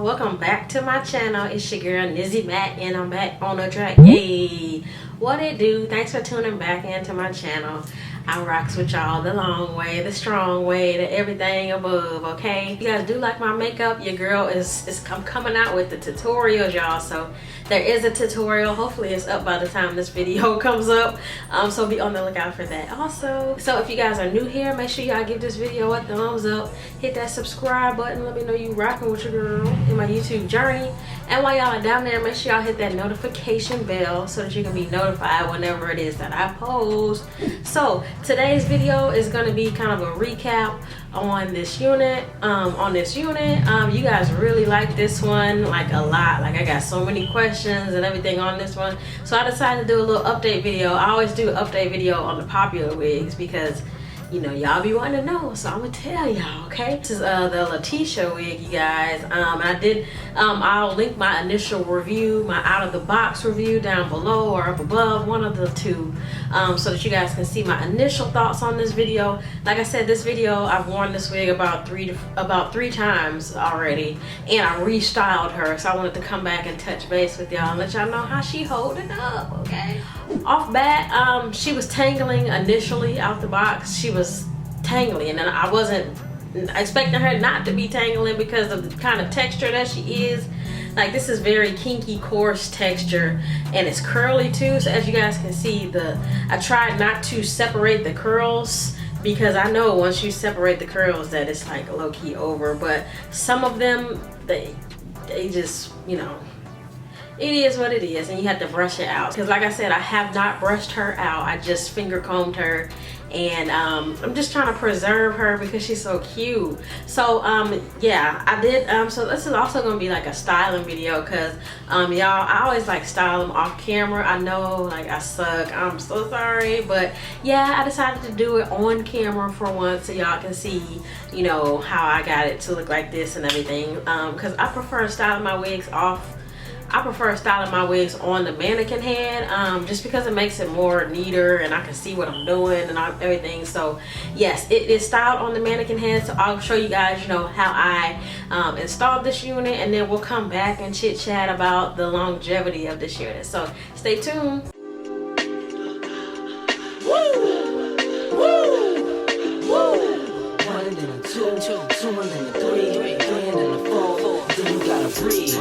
y'all, welcome back to my channel. It's your girl Nizzymac and I'm back on the track. Hey, what it do? Thanks for tuning back into my channel. I rocks with y'all the long way, the strong way, the everything above, okay? You guys do like my makeup. Your girl is coming out with the tutorials, y'all. So there is a tutorial. Hopefully it's up by the time this video comes up. So be on the lookout for that also. So if you guys are new here, make sure y'all give this video a thumbs up. Hit that subscribe button. Let me know you rocking with your girl in my YouTube journey. And while y'all are down there, make sure y'all hit that notification bell so that you can be notified whenever it is that I post. So today's video is going to be kind of a recap on this unit. You guys really like this one like a lot. Like I got so many questions and everything on this one, so I decided to do a little update video. I always do an update video on the popular wigs because you know y'all be wanting to know, so I'm gonna tell y'all. Okay, this is the Latisha wig, you guys. And I did I'll link my initial review, my out of the box review down below or up above, one of the two, so that you guys can see my initial thoughts on this video. Like I said, this video I've worn this wig about three times already, and I restyled her, so I wanted to come back and touch base with y'all and let y'all know how she holding up. Okay, off bat, she was tangling initially out the box. She was tangling, and I wasn't expecting her not to be tangling because of the kind of texture that she is. Like, this is very kinky, coarse texture, and it's curly too. So as you guys can see, I tried not to separate the curls because I know once you separate the curls that it's like low-key over. But some of them, they just, you know, it is what it is, and you have to brush it out. Because like I said, I have not brushed her out. I just finger combed her, and I'm just trying to preserve her because she's so cute. So yeah, I did. So this is also gonna be like a styling video because y'all, I always like style them off camera. I know, like, I suck. I'm so sorry, but yeah, I decided to do it on camera for once so y'all can see, you know, how I got it to look like this and everything. Because I prefer styling my wigs off. I prefer styling my wigs on the mannequin head, just because it makes it more neater and I can see what I'm doing and everything. So yes, it is styled on the mannequin head. So I'll show you guys, you know, how I installed this unit, and then we'll come back and chit chat about the longevity of this unit. So stay tuned. Breathe. One and then the two and then the three and then the four. Then you gotta breathe.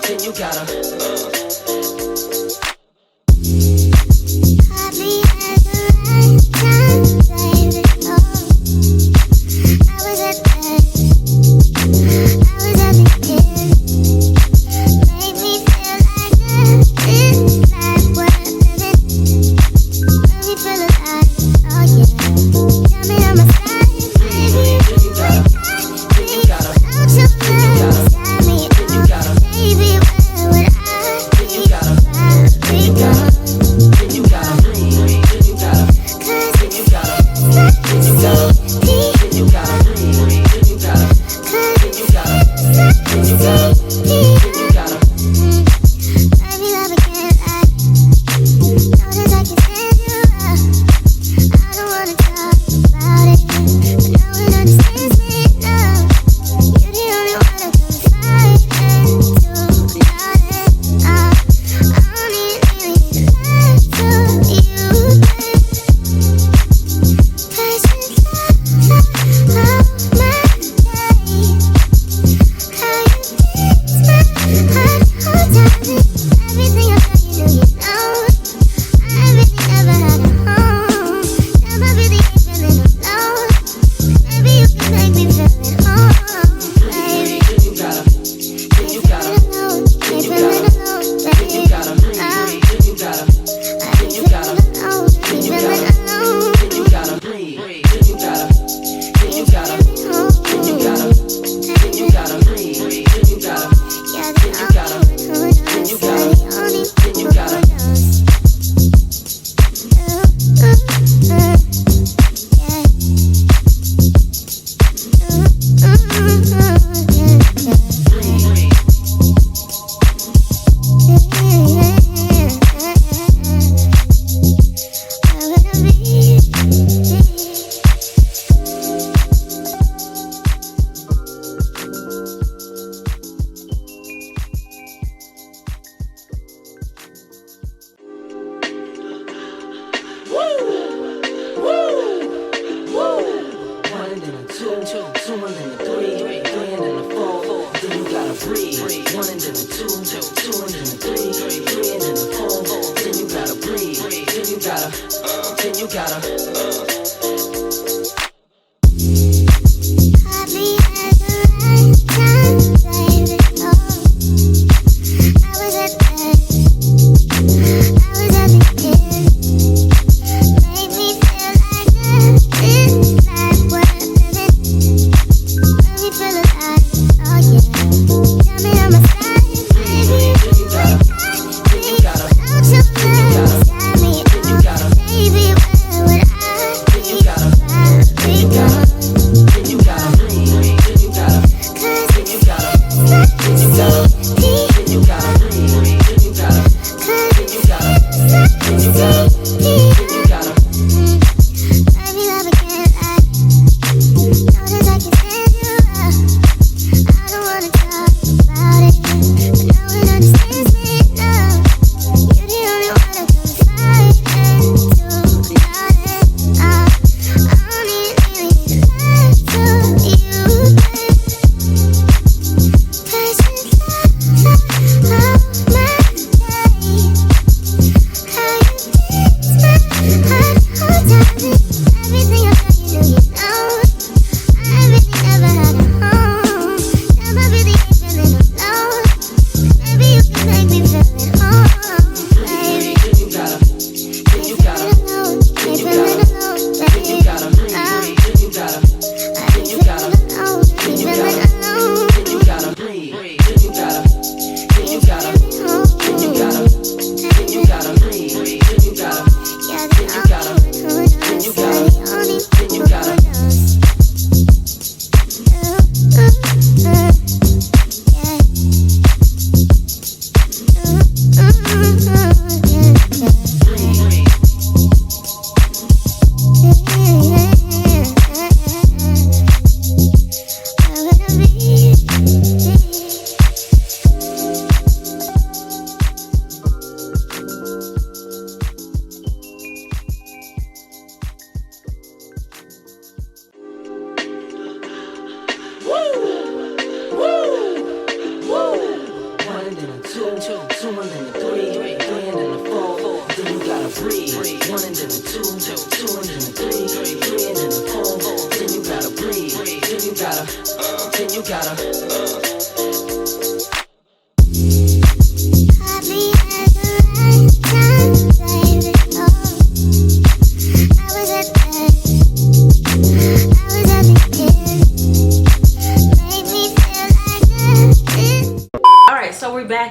Then you gotta. Baby, where would I one and then a two, two and then a three, three and then a four. Then you gotta breathe. Then you gotta. Then you gotta.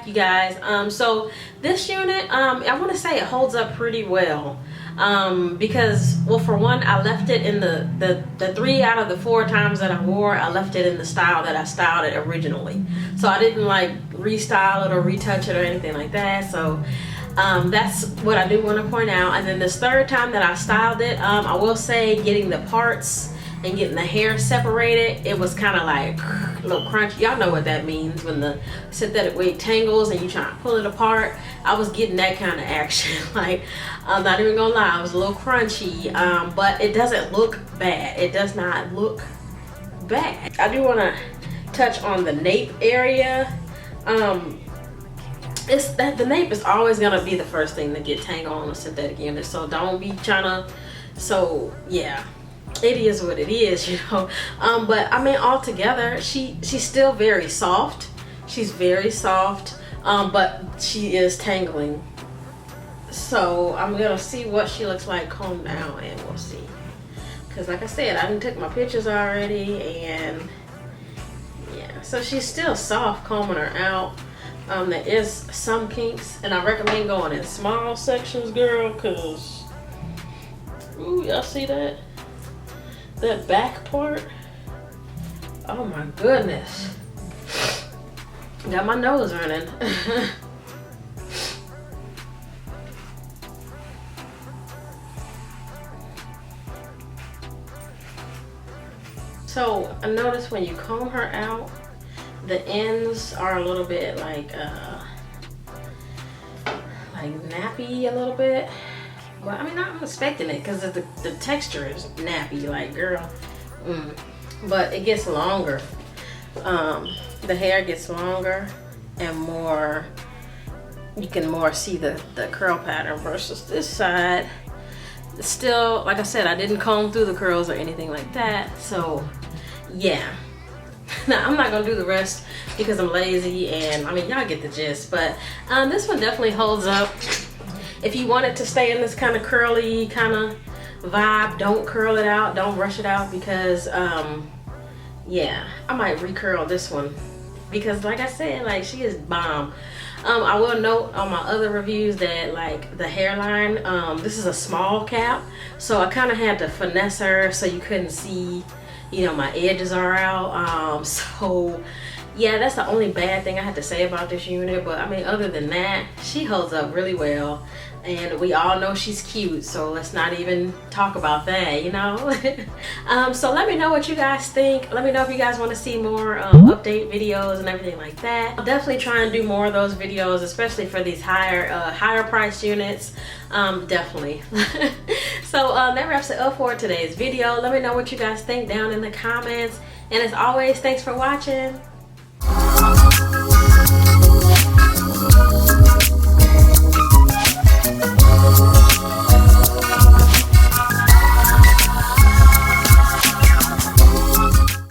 You guys, so this unit, I want to say it holds up pretty well, because, well, for one, I left it in the 3 out of the 4 times that I wore, I left it in the style that I styled it originally. So I didn't like restyle it or retouch it or anything like that. So that's what I do want to point out. And then this 3rd time that I styled it, I will say getting the parts and getting the hair separated, it was kind of like a little crunchy. Y'all know what that means when the synthetic wig tangles and you try to pull it apart. I was getting that kind of action. Like, I'm not even gonna lie, I was a little crunchy, but it doesn't look bad. It does not look bad. I do want to touch on the nape area. It's that the nape is always gonna be the first thing to get tangled on a synthetic unit, so don't be trying to. So yeah, it is what it is, you know. But I mean, altogether, she's still very soft. She's very soft, but she is tangling. So I'm gonna see what she looks like combed down, and we'll see. Cause like I said, I done took my pictures already, and yeah. So she's still soft combing her out. There is some kinks, and I recommend going in small sections, girl, cause ooh, y'all see that? That back part? Oh my goodness. Got my nose running. So I noticed when you comb her out, the ends are a little bit like nappy a little bit. Well, I mean, I'm expecting it because the texture is nappy, like, girl. But it gets longer. The hair gets longer, and more, you can more see the curl pattern versus this side. Still, like I said, I didn't comb through the curls or anything like that. So yeah. Now I'm not gonna do the rest because I'm lazy, and I mean, y'all get the gist. But this one definitely holds up. If you want it to stay in this kind of curly kind of vibe, don't curl it out, don't rush it out, because yeah, I might recurl this one because, like I said, like, she is bomb. I will note on my other reviews that, like, the hairline, this is a small cap, so I kind of had to finesse her so you couldn't see, you know, my edges are out. So yeah, that's the only bad thing I had to say about this unit. But I mean, other than that, she holds up really well, and we all know she's cute, so let's not even talk about that, you know. So let me know what you guys think. Let me know if you guys want to see more update videos and everything like that. I'll definitely try and do more of those videos, especially for these higher priced units. Definitely. So that wraps it up for today's video. Let me know what you guys think down in the comments, and as always, thanks for watching.